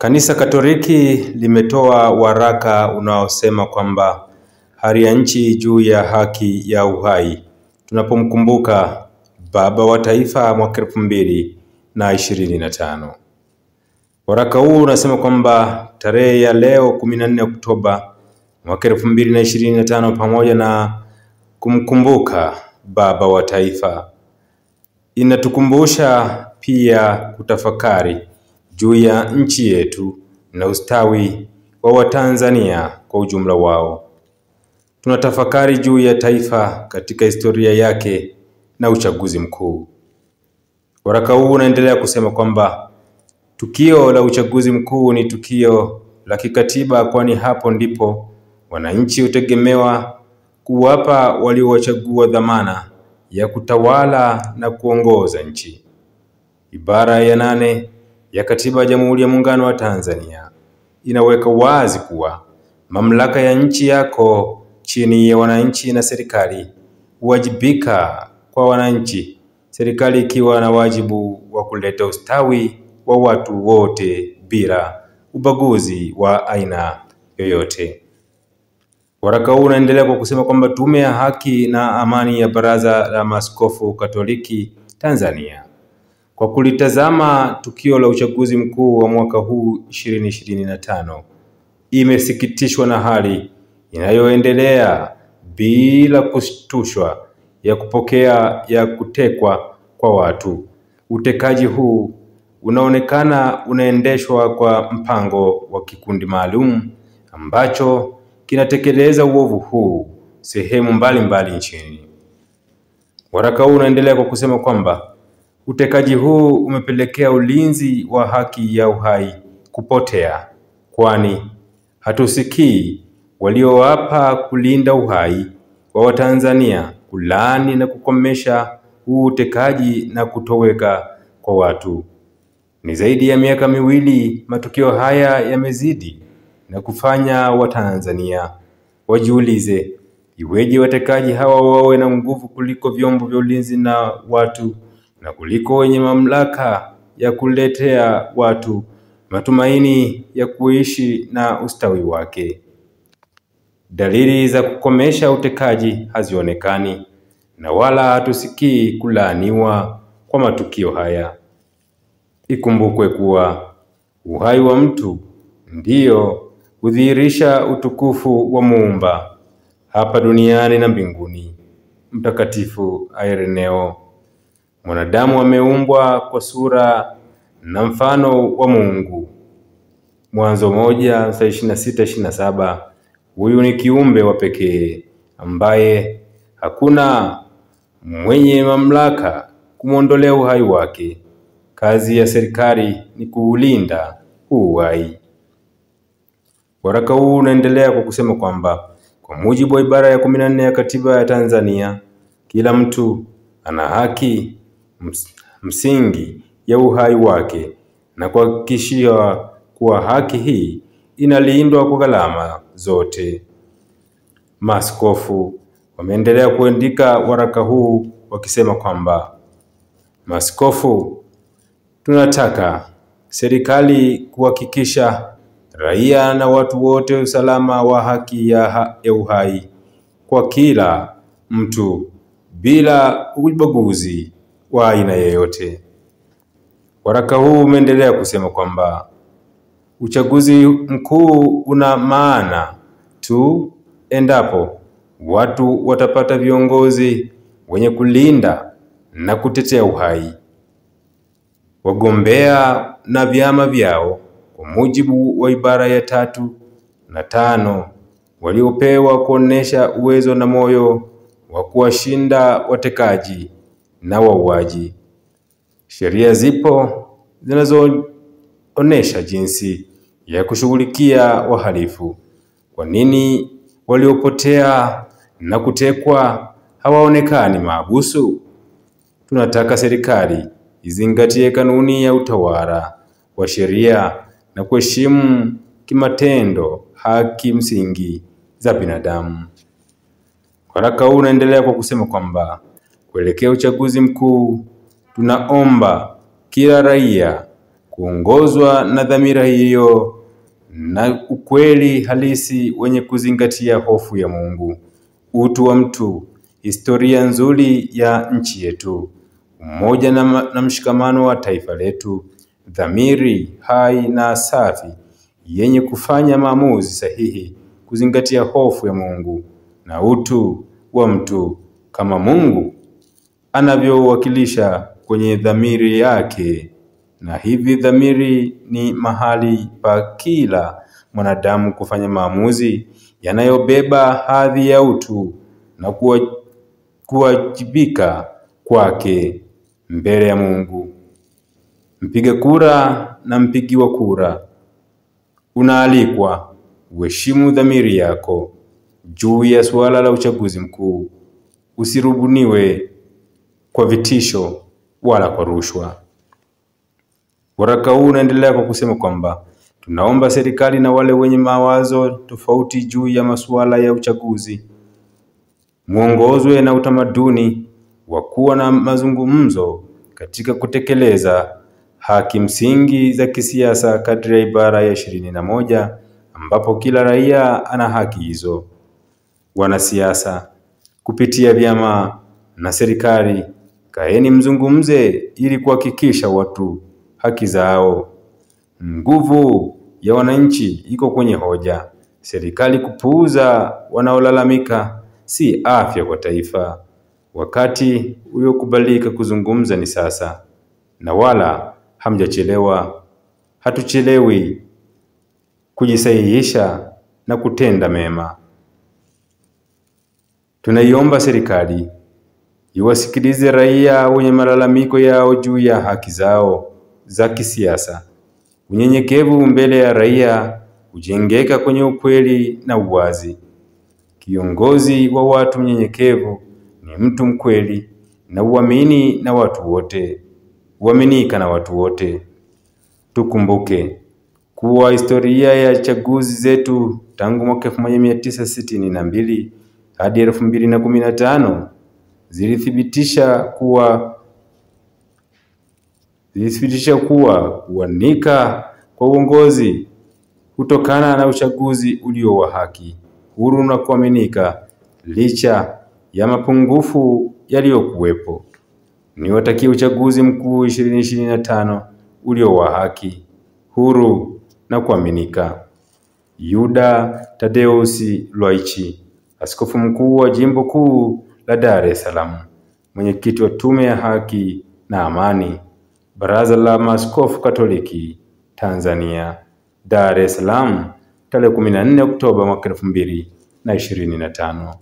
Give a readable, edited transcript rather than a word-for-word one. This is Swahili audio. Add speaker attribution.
Speaker 1: Kanisa Katoliki limetoa waraka unaosema kwamba hali ya nchi juu ya haki ya uhai tunapomkumbuka Baba wa Taifa mwaka 2025. Waraka huu unasema kwamba tarehe ya leo 14 Oktoba mwaka 2025, pamoja na kumkumbuka Baba wa Taifa, inatukumbusha pia kutafakari juu ya nchi yetu na ustawi wa Watanzania kwa ujumla wao. Tunatafakari juu ya taifa katika historia yake na uchaguzi mkuu. Waraka huu unaendelea kusema kwamba tukio la uchaguzi mkuu ni tukio la kikatiba, kwani hapo ndipo wananchi hutegemewa kuwapa waliowachagua dhamana ya kutawala na kuongoza nchi. Ibara ya 8 ya Katiba ya Jamhuri ya Muungano wa Tanzania inaweka wazi kuwa mamlaka ya nchi yako chini ya wananchi na serikali huwajibika kwa wananchi, serikali ikiwa na wajibu wa kuleta ustawi wa watu wote bila ubaguzi wa aina yoyote. Waraka huu unaendelea kwa kusema kwamba Tume ya Haki na Amani ya Baraza la Maaskofu Katoliki Tanzania, kwa kulitazama tukio la uchaguzi mkuu wa mwaka huu 2025, imesikitishwa na hali inayoendelea bila kushtushwa ya kutekwa kwa watu. Utekaji huu unaonekana unaendeshwa kwa mpango wa kikundi maalum ambacho kinatekeleza uovu huu sehemu mbalimbali nchini. Waraka huu unaendelea kwa kusema kwamba utekaji huu umepelekea ulinzi wa haki ya uhai kupotea, kwani hatusikii walioapa kulinda uhai wa Watanzania kulaani na kukomesha huu utekaji na kutoweka kwa watu. Ni zaidi ya miaka miwili matukio haya yamezidi na kufanya Watanzania wajiulize, iweje watekaji hawa wawe na nguvu kuliko vyombo vya ulinzi na watu, na kuliko wenye mamlaka ya kuletea watu matumaini ya kuishi na ustawi wake. Dalili za kukomesha utekaji hazionekani na wala hatusikii kulaaniwa kwa matukio haya. Ikumbukwe kuwa uhai wa mtu ndiyo hudhihirisha utukufu wa Muumba hapa duniani na mbinguni. Mtakatifu Ireneo: mwanadamu ameumbwa kwa sura na mfano wa Mungu. Mwanzo 1:26-27. Huyu ni kiumbe wa pekee ambaye hakuna mwenye mamlaka kumwondolea uhai wake. Kazi ya serikali ni kuulinda uhai. Waraka huu unaendelea kwa kusema kwamba kwa mujibu wa ibara ya 14 ya Katiba ya Tanzania, kila mtu ana haki msingi ya uhai wake, na kuhakikishia kuwa haki hii inalindwa kwa gharama zote. Maaskofu wameendelea kuandika waraka huu wakisema kwamba maaskofu, tunataka serikali kuhakikisha raia na watu wote usalama wa haki ya uhai kwa kila mtu bila ubaguzi wa aina yoyote. Waraka huu umeendelea kusema kwamba uchaguzi mkuu una maana tu endapo watu watapata viongozi wenye kulinda na kutetea uhai. Wagombea na vyama vyao kwa mujibu wa ibara ya 3 na 5 waliopewa kuonesha uwezo na moyo wa kuwashinda watekaji na wauaji. Sheria zipo zinazoonesha jinsi ya kushughulikia wahalifu. Kwa nini waliopotea na kutekwa hawaonekani mahabusu? Tunataka serikali izingatie kanuni ya utawala wa sheria na kuheshimu kimatendo haki msingi za binadamu. Waraka huu unaendelea kwa kusema kwamba kuelekea uchaguzi mkuu, tunaomba kila raia kuongozwa na dhamira hiyo na ukweli halisi wenye kuzingatia hofu ya Mungu, utu wa mtu, historia nzuri ya nchi yetu, umoja na mshikamano wa taifa letu, dhamiri hai na safi yenye kufanya maamuzi sahihi, kuzingatia hofu ya Mungu na utu wa mtu kama Mungu anavyowakilisha kwenye dhamiri yake. Na hivi dhamiri ni mahali pa kila mwanadamu kufanya maamuzi yanayobeba hadhi ya utu na kuwajibika kwake mbele ya Mungu. Mpiga kura na mpigiwa kura, unaalikwa uheshimu dhamiri yako juu ya suala la uchaguzi mkuu. Usirubuniwe kwa vitisho wala kwa rushwa. Waraka huu unaendelea kwa kusema kwamba tunaomba serikali na wale wenye mawazo tofauti juu ya masuala ya uchaguzi muongozwe na utamaduni wa kuwa na mazungumzo katika kutekeleza haki msingi za kisiasa kadri ya ibara ya 21, ambapo kila raia ana haki hizo. Wanasiasa kupitia vyama na serikali, kaeni mzungumze ili kuhakikisha watu haki zao. Nguvu ya wananchi iko kwenye hoja. Serikali kupuuza wanaolalamika si afya kwa taifa. Wakati uliokubalika kuzungumza ni sasa, na wala hamjachelewa. Hatuchelewi kujisahihisha na kutenda mema. Tunaiomba serikali iwasikilize raia wenye malalamiko yao juu ya haki zao za kisiasa. Unyenyekevu mbele ya raia hujengeka kwenye ukweli na uwazi. Kiongozi wa watu mnyenyekevu ni mtu mkweli na uaminika na watu wote. Tukumbuke kuwa historia ya chaguzi zetu tangu mwaka 1962 hadi 2015 zilithibitisha kuwa kuanika kwa uongozi kutokana na uchaguzi ulio wa haki, huru na kuaminika, licha ya mapungufu yaliyokuwepo. Niwatakie uchaguzi mkuu 2025 ulio wa haki, huru na kuaminika. Yuda Tadeusi Lwaichi, Askofu Mkuu wa Jimbo Kuu la Dar es Salaam, Mwenyekiti wa Tume ya Haki na Amani, Baraza la Maaskofu Katoliki Tanzania, Dar es Salaam, tarehe 14 Oktoba mwaka 2025.